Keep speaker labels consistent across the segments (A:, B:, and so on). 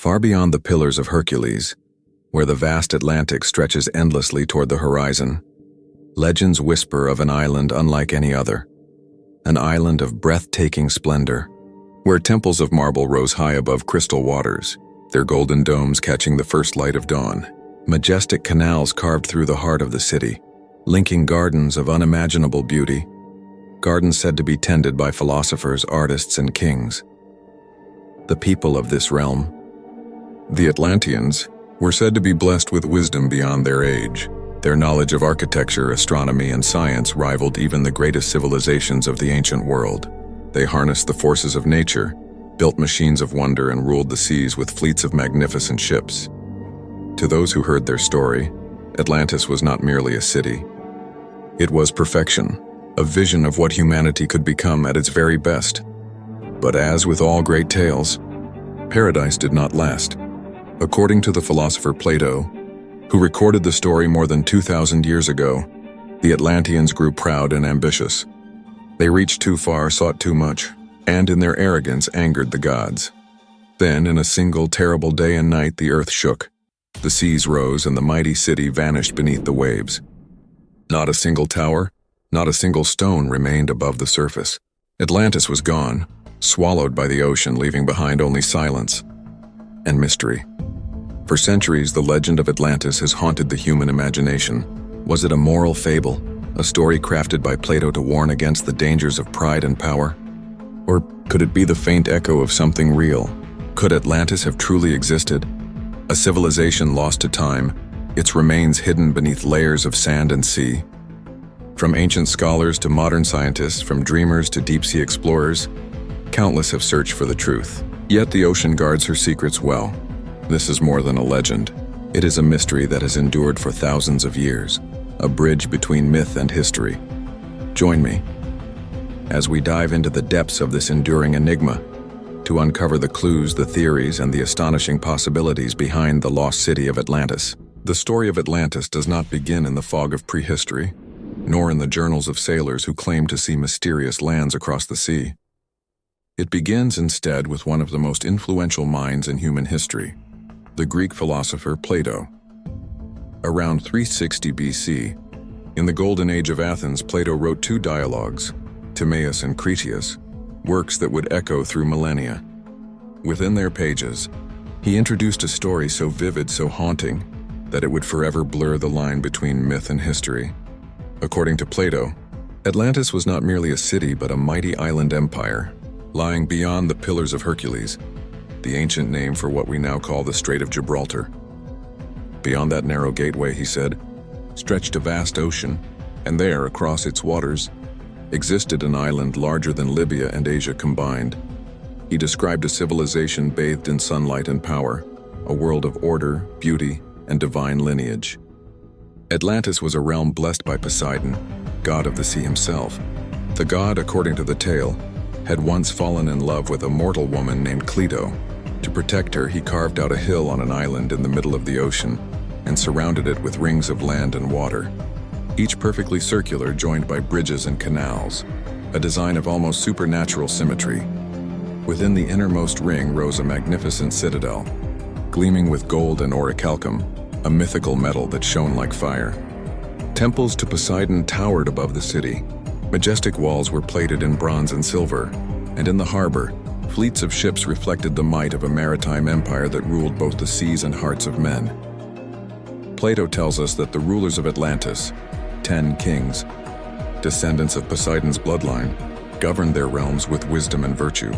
A: Far beyond the Pillars of Hercules, where the vast Atlantic stretches endlessly toward the horizon, legends whisper of an island unlike any other, an island of breathtaking splendor, where temples of marble rose high above crystal waters, their golden domes catching the first light of dawn, majestic canals carved through the heart of the city, linking gardens of unimaginable beauty, gardens said to be tended by philosophers, artists, and kings. The people of this realm, the Atlanteans, were said to be blessed with wisdom beyond their age. Their knowledge of architecture, astronomy, and science rivaled even the greatest civilizations of the ancient world. They harnessed the forces of nature, built machines of wonder, and ruled the seas with fleets of magnificent ships. To those who heard their story, Atlantis was not merely a city. It was perfection, a vision of what humanity could become at its very best. But as with all great tales, paradise did not last. According to the philosopher Plato, who recorded the story more than 2,000 years ago, the Atlanteans grew proud and ambitious. They reached too far, sought too much, and in their arrogance angered the gods. Then, in a single terrible day and night, the earth shook. The seas rose and the mighty city vanished beneath the waves. Not a single tower, not a single stone remained above the surface. Atlantis was gone, swallowed by the ocean, leaving behind only silence and mystery. For centuries, the legend of Atlantis has haunted the human imagination. Was it a moral fable, a story crafted by Plato to warn against the dangers of pride and power? Or could it be the faint echo of something real? Could Atlantis have truly existed? A civilization lost to time, its remains hidden beneath layers of sand and sea. From ancient scholars to modern scientists, from dreamers to deep-sea explorers, countless have searched for the truth. Yet the ocean guards her secrets well. This is more than a legend. It is a mystery that has endured for thousands of years, a bridge between myth and history. Join me as we dive into the depths of this enduring enigma to uncover the clues, the theories, and the astonishing possibilities behind the lost city of Atlantis. The story of Atlantis does not begin in the fog of prehistory, nor in the journals of sailors who claim to see mysterious lands across the sea. It begins instead with one of the most influential minds in human history, the Greek philosopher Plato. Around 360 BC, in the Golden Age of Athens, Plato wrote two dialogues, Timaeus and Critias, works that would echo through millennia. Within their pages, he introduced a story so vivid, so haunting, that it would forever blur the line between myth and history. According to Plato, Atlantis was not merely a city but a mighty island empire, lying beyond the Pillars of Hercules, the ancient name for what we now call the Strait of Gibraltar. Beyond that narrow gateway, he said, stretched a vast ocean, and there, across its waters, existed an island larger than Libya and Asia combined. He described a civilization bathed in sunlight and power, a world of order, beauty, and divine lineage. Atlantis was a realm blessed by Poseidon, god of the sea himself. The god, according to the tale, had once fallen in love with a mortal woman named Cleito. To protect her, he carved out a hill on an island in the middle of the ocean and surrounded it with rings of land and water, each perfectly circular, joined by bridges and canals, a design of almost supernatural symmetry. Within the innermost ring rose a magnificent citadel, gleaming with gold and orichalcum, a mythical metal that shone like fire. Temples to Poseidon towered above the city. Majestic walls were plated in bronze and silver, and in the harbor, fleets of ships reflected the might of a maritime empire that ruled both the seas and hearts of men. Plato tells us that the rulers of Atlantis, 10 kings, descendants of Poseidon's bloodline, governed their realms with wisdom and virtue.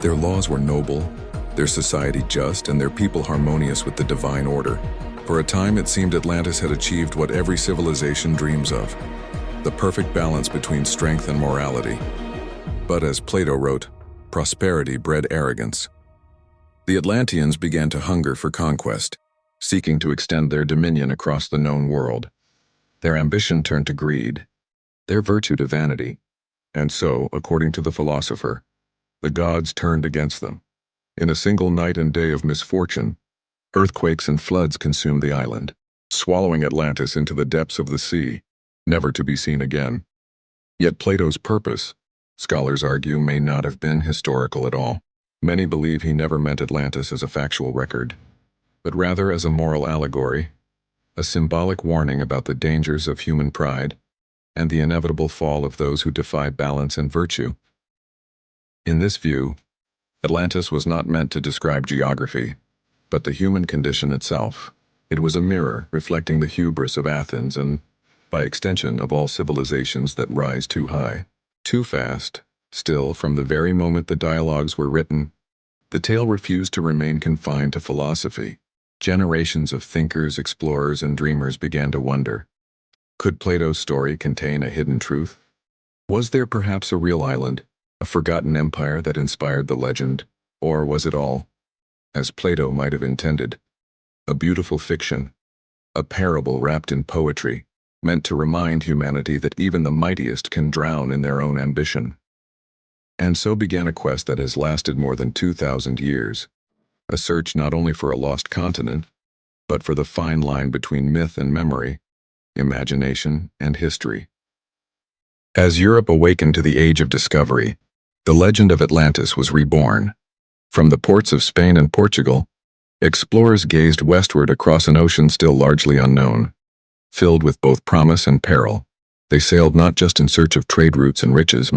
A: Their laws were noble, their society just, and their people harmonious with the divine order. For a time, it seemed Atlantis had achieved what every civilization dreams of, the perfect balance between strength and morality. But as Plato wrote, prosperity bred arrogance. The Atlanteans began to hunger for conquest, seeking to extend their dominion across the known world. Their ambition turned to greed, their virtue to vanity, and so, according to the philosopher, the gods turned against them. In a single night and day of misfortune, earthquakes and floods consumed the island, swallowing Atlantis into the depths of the sea, never to be seen again. Yet Plato's purpose, scholars argue, may not have been historical at all. Many believe he never meant Atlantis as a factual record, but rather as a moral allegory, a symbolic warning about the dangers of human pride and the inevitable fall of those who defy balance and virtue. In this view, Atlantis was not meant to describe geography, but the human condition itself. It was a mirror reflecting the hubris of Athens and, by extension, of all civilizations that rise too high, too fast. Still, from the very moment the dialogues were written, the tale refused to remain confined to philosophy. Generations of thinkers, explorers, and dreamers began to wonder, could Plato's story contain a hidden truth? Was there perhaps a real island, a forgotten empire that inspired the legend, or was it all, as Plato might have intended, a beautiful fiction, a parable wrapped in poetry, meant to remind humanity that even the mightiest can drown in their own ambition? And so began a quest that has lasted more than 2,000 years, a search not only for a lost continent, but for the fine line between myth and memory, imagination and history. As Europe awakened to the age of discovery, the legend of Atlantis was reborn. From the ports of Spain and Portugal, explorers gazed westward across an ocean still largely unknown. Filled with both promise and peril, they sailed not just in search of trade routes and riches,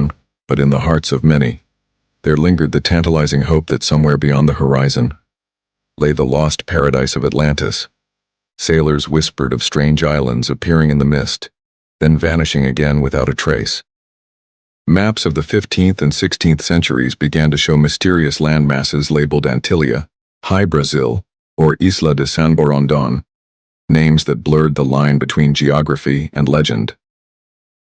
A: but in the hearts of many. There lingered the tantalizing hope that somewhere beyond the horizon lay the lost paradise of Atlantis. Sailors whispered of strange islands appearing in the mist, then vanishing again without a trace. Maps of the 15th and 16th centuries began to show mysterious landmasses labeled Antillia, High Brazil, or Isla de San Borondon, names that blurred the line between geography and legend.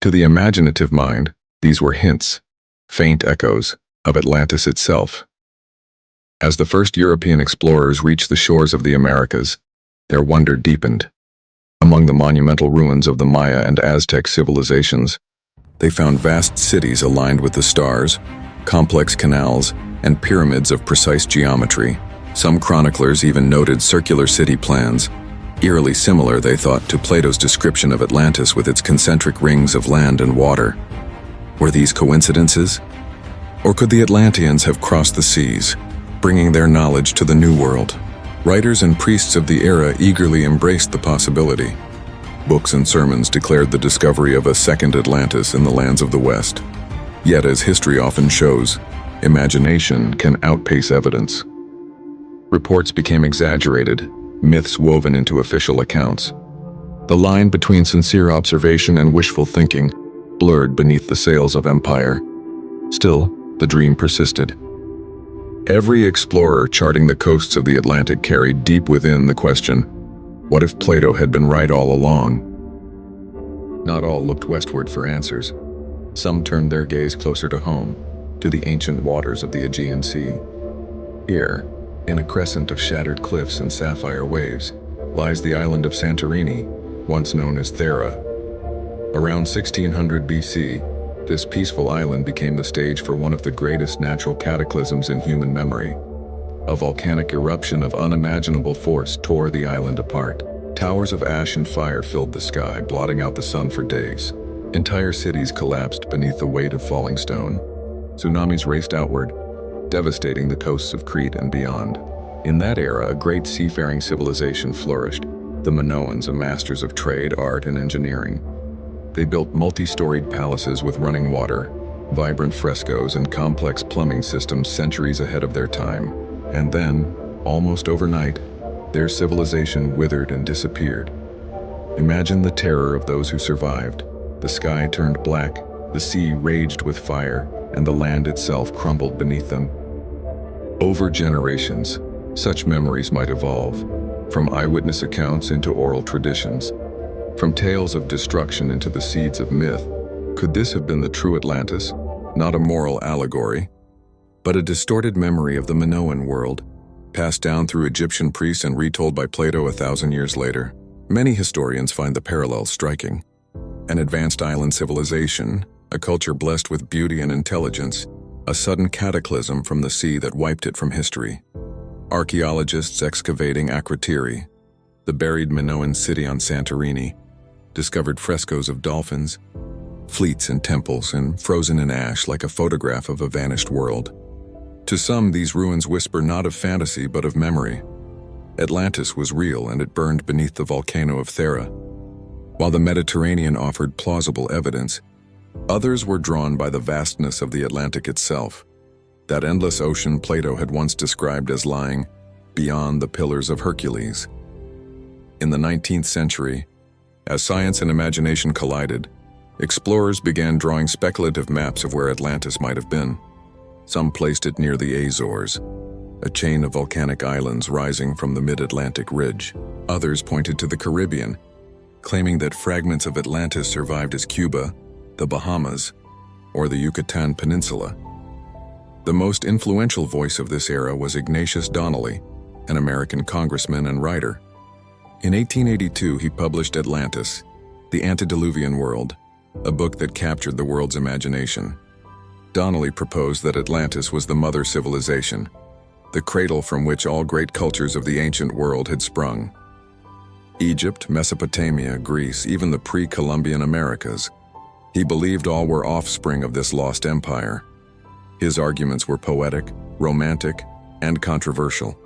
A: To the imaginative mind, these were hints, faint echoes, of Atlantis itself. As the first European explorers reached the shores of the Americas, their wonder deepened. Among the monumental ruins of the Maya and Aztec civilizations, they found vast cities aligned with the stars, complex canals, and pyramids of precise geometry. Some chroniclers even noted circular city plans, eerily similar, they thought, to Plato's description of Atlantis with its concentric rings of land and water. Were these coincidences? Or could the Atlanteans have crossed the seas, bringing their knowledge to the New World? Writers and priests of the era eagerly embraced the possibility. Books and sermons declared the discovery of a second Atlantis in the lands of the West. Yet, as history often shows, imagination can outpace evidence. Reports became exaggerated, myths woven into official accounts. The line between sincere observation and wishful thinking blurred beneath the sails of empire. Still, the dream persisted. Every explorer charting the coasts of the Atlantic carried deep within the question, what if Plato had been right all along? Not all looked westward for answers. Some turned their gaze closer to home, to the ancient waters of the Aegean Sea. Here, in a crescent of shattered cliffs and sapphire waves, lies the island of Santorini, once known as Thera. Around 1600 BC, this peaceful island became the stage for one of the greatest natural cataclysms in human memory. A volcanic eruption of unimaginable force tore the island apart. Towers of ash and fire filled the sky, blotting out the sun for days. Entire cities collapsed beneath the weight of falling stone. Tsunamis raced outward, devastating the coasts of Crete and beyond. In that era, a great seafaring civilization flourished, the Minoans, a masters of trade, art, and engineering. They built multi-storied palaces with running water, vibrant frescoes, and complex plumbing systems centuries ahead of their time. And then, almost overnight, their civilization withered and disappeared. Imagine the terror of those who survived. The sky turned black, the sea raged with fire, and the land itself crumbled beneath them. Over generations, such memories might evolve, from eyewitness accounts into oral traditions, from tales of destruction into the seeds of myth. Could this have been the true Atlantis? Not a moral allegory, but a distorted memory of the Minoan world, passed down through Egyptian priests and retold by Plato 1,000 years later. Many historians find the parallels striking. An advanced island civilization, a culture blessed with beauty and intelligence, a sudden cataclysm from the sea that wiped it from history. Archaeologists excavating Akrotiri, the buried Minoan city on Santorini, discovered frescoes of dolphins, fleets and temples, and frozen in ash like a photograph of a vanished world. To some, these ruins whisper not of fantasy but of memory. Atlantis was real and it burned beneath the volcano of Thera. While the Mediterranean offered plausible evidence, others were drawn by the vastness of the Atlantic itself, that endless ocean Plato had once described as lying beyond the Pillars of Hercules. In the 19th century, as science and imagination collided, explorers began drawing speculative maps of where Atlantis might have been. Some placed it near the Azores, a chain of volcanic islands rising from the mid-Atlantic ridge. Others pointed to the Caribbean, claiming that fragments of Atlantis survived as Cuba, the Bahamas, or the Yucatan Peninsula. The most influential voice of this era was Ignatius Donnelly, an American congressman and writer. In 1882, he published Atlantis, The Antediluvian World, a book that captured the world's imagination. Donnelly proposed that Atlantis was the mother civilization, the cradle from which all great cultures of the ancient world had sprung. Egypt, Mesopotamia, Greece, even the pre-Columbian Americas. He believed all were offspring of this lost empire. His arguments were poetic, romantic, and controversial.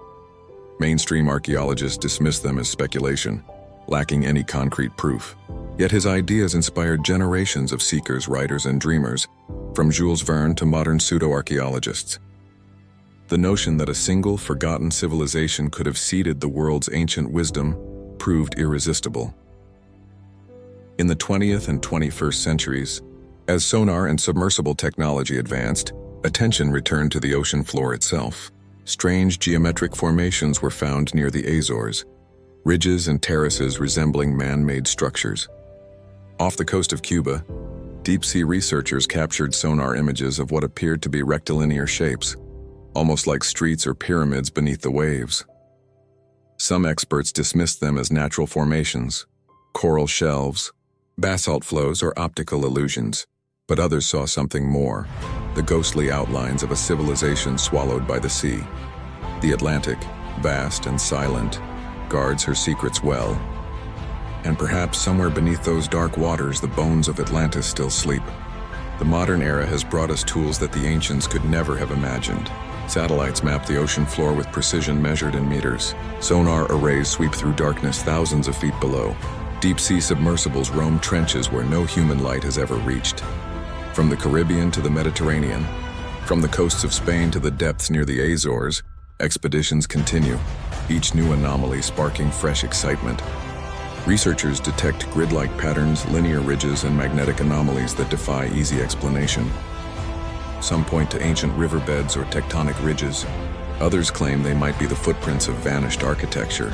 A: Mainstream archaeologists dismissed them as speculation, lacking any concrete proof. Yet his ideas inspired generations of seekers, writers, and dreamers, from Jules Verne to modern pseudo-archaeologists. The notion that a single, forgotten civilization could have seeded the world's ancient wisdom proved irresistible. In the 20th and 21st centuries, as sonar and submersible technology advanced, attention returned to the ocean floor itself. Strange geometric formations were found near the Azores, ridges and terraces resembling man-made structures. Off the coast of Cuba, deep-sea researchers captured sonar images of what appeared to be rectilinear shapes, almost like streets or pyramids beneath the waves. Some experts dismissed them as natural formations, coral shelves, basalt flows, or optical illusions, but others saw something more, the ghostly outlines of a civilization swallowed by the sea. The Atlantic, vast and silent, guards her secrets well. And perhaps somewhere beneath those dark waters, the bones of Atlantis still sleep. The modern era has brought us tools that the ancients could never have imagined. Satellites map the ocean floor with precision measured in meters. Sonar arrays sweep through darkness thousands of feet below. Deep-sea submersibles roam trenches where no human light has ever reached. From the Caribbean to the Mediterranean, from the coasts of Spain to the depths near the Azores, expeditions continue, each new anomaly sparking fresh excitement. Researchers detect grid-like patterns, linear ridges, and magnetic anomalies that defy easy explanation. Some point to ancient riverbeds or tectonic ridges. Others claim they might be the footprints of vanished architecture.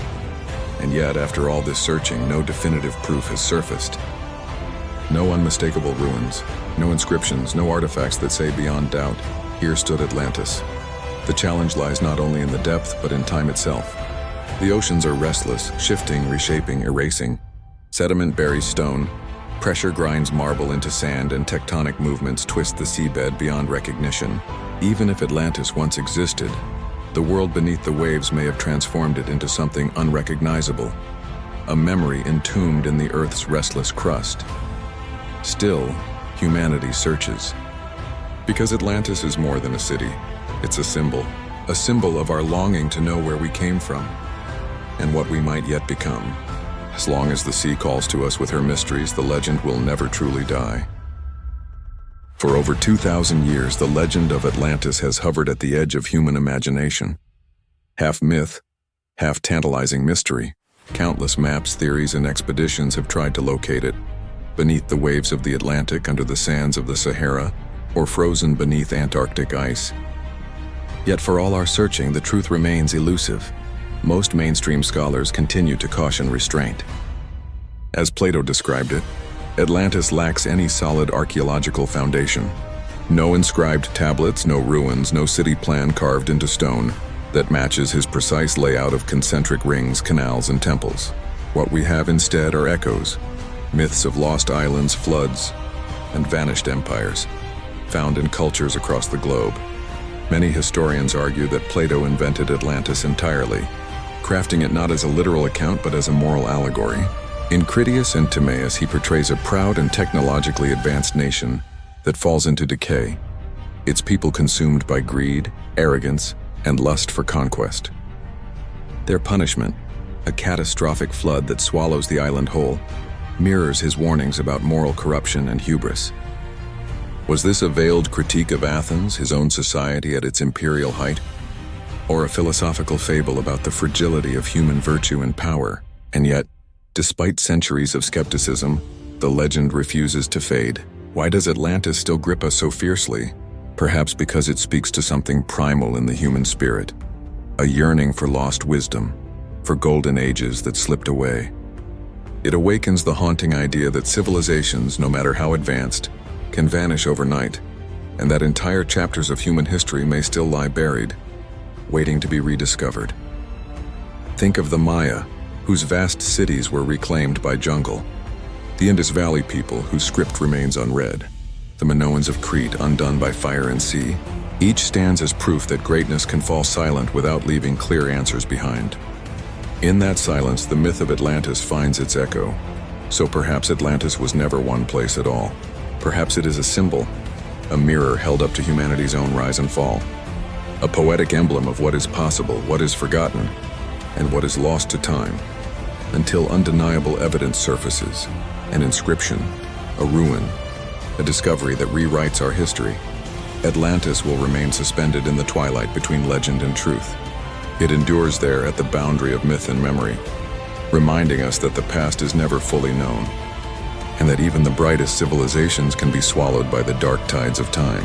A: And yet, after all this searching, no definitive proof has surfaced. No unmistakable ruins, no inscriptions, no artifacts that say beyond doubt, here stood Atlantis. The challenge lies not only in the depth, but in time itself. The oceans are restless, shifting, reshaping, erasing. Sediment buries stone, pressure grinds marble into sand, and tectonic movements twist the seabed beyond recognition. Even if Atlantis once existed, the world beneath the waves may have transformed it into something unrecognizable, a memory entombed in the Earth's restless crust. Still, humanity searches. Because Atlantis is more than a city, it's a symbol of our longing to know where we came from and what we might yet become. As long as the sea calls to us with her mysteries, the legend will never truly die. For over 2,000 years, the legend of Atlantis has hovered at the edge of human imagination. Half myth, half tantalizing mystery, countless maps, theories, and expeditions have tried to locate it, beneath the waves of the Atlantic, under the sands of the Sahara, or frozen beneath Antarctic ice. Yet for all our searching, the truth remains elusive. Most mainstream scholars continue to caution restraint. As Plato described it, Atlantis lacks any solid archaeological foundation. No inscribed tablets, no ruins, no city plan carved into stone that matches his precise layout of concentric rings, canals, and temples. What we have instead are echoes, myths of lost islands, floods, and vanished empires, found in cultures across the globe. Many historians argue that Plato invented Atlantis entirely, crafting it not as a literal account but as a moral allegory. In Critias and Timaeus, he portrays a proud and technologically advanced nation that falls into decay, its people consumed by greed, arrogance, and lust for conquest. Their punishment, a catastrophic flood that swallows the island whole, mirrors his warnings about moral corruption and hubris. Was this a veiled critique of Athens, his own society at its imperial height? Or a philosophical fable about the fragility of human virtue and power? And yet, despite centuries of skepticism, the legend refuses to fade. Why does Atlantis still grip us so fiercely? Perhaps because it speaks to something primal in the human spirit, a yearning for lost wisdom, for golden ages that slipped away. It awakens the haunting idea that civilizations, no matter how advanced, can vanish overnight, and that entire chapters of human history may still lie buried, waiting to be rediscovered. Think of the Maya, whose vast cities were reclaimed by jungle, the Indus Valley people whose script remains unread, the Minoans of Crete undone by fire and sea. Each stands as proof that greatness can fall silent without leaving clear answers behind. In that silence, the myth of Atlantis finds its echo. So perhaps Atlantis was never one place at all. Perhaps it is a symbol, a mirror held up to humanity's own rise and fall, a poetic emblem of what is possible, what is forgotten, and what is lost to time, until undeniable evidence surfaces, an inscription, a ruin, a discovery that rewrites our history. Atlantis will remain suspended in the twilight between legend and truth. It endures there at the boundary of myth and memory, reminding us that the past is never fully known, and that even the brightest civilizations can be swallowed by the dark tides of time.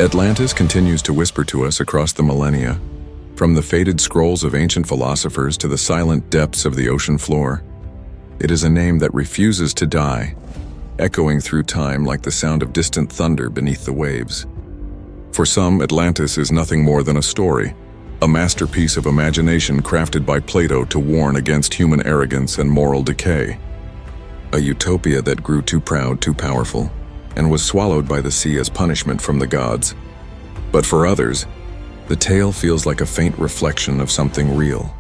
A: Atlantis continues to whisper to us across the millennia, from the faded scrolls of ancient philosophers to the silent depths of the ocean floor. It is a name that refuses to die, echoing through time like the sound of distant thunder beneath the waves. For some, Atlantis is nothing more than a story, a masterpiece of imagination crafted by Plato to warn against human arrogance and moral decay. A utopia that grew too proud, too powerful, and was swallowed by the sea as punishment from the gods. But for others, the tale feels like a faint reflection of something real,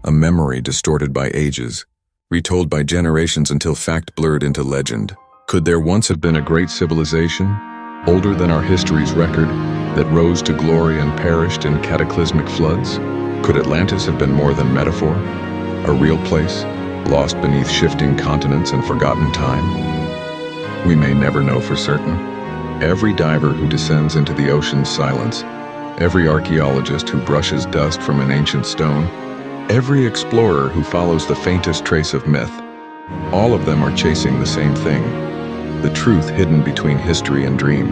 A: a memory distorted by ages, retold by generations until fact blurred into legend. Could there once have been a great civilization, older than our history's record, that rose to glory and perished in cataclysmic floods? Could Atlantis have been more than metaphor, a real place, lost beneath shifting continents and forgotten time? We may never know for certain. Every diver who descends into the ocean's silence, every archaeologist who brushes dust from an ancient stone, every explorer who follows the faintest trace of myth, all of them are chasing the same thing, the truth hidden between history and dream.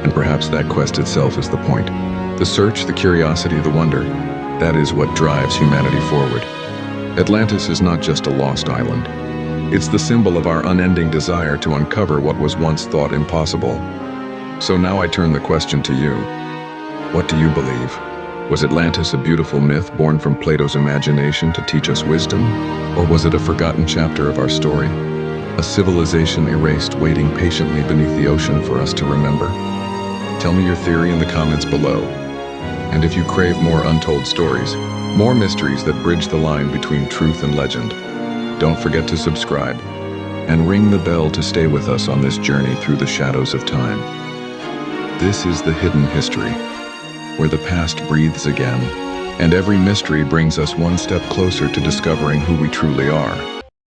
A: And perhaps that quest itself is the point. The search, the curiosity, the wonder, that is what drives humanity forward. Atlantis is not just a lost island. It's the symbol of our unending desire to uncover what was once thought impossible. So now I turn the question to you. What do you believe? Was Atlantis a beautiful myth born from Plato's imagination to teach us wisdom? Or was it a forgotten chapter of our story? A civilization erased, waiting patiently beneath the ocean for us to remember? Tell me your theory in the comments below. And if you crave more untold stories, more mysteries that bridge the line between truth and legend, don't forget to subscribe and ring the bell to stay with us on this journey through the shadows of time. This is the hidden history, where the past breathes again, and every mystery brings us one step closer to discovering who we truly are.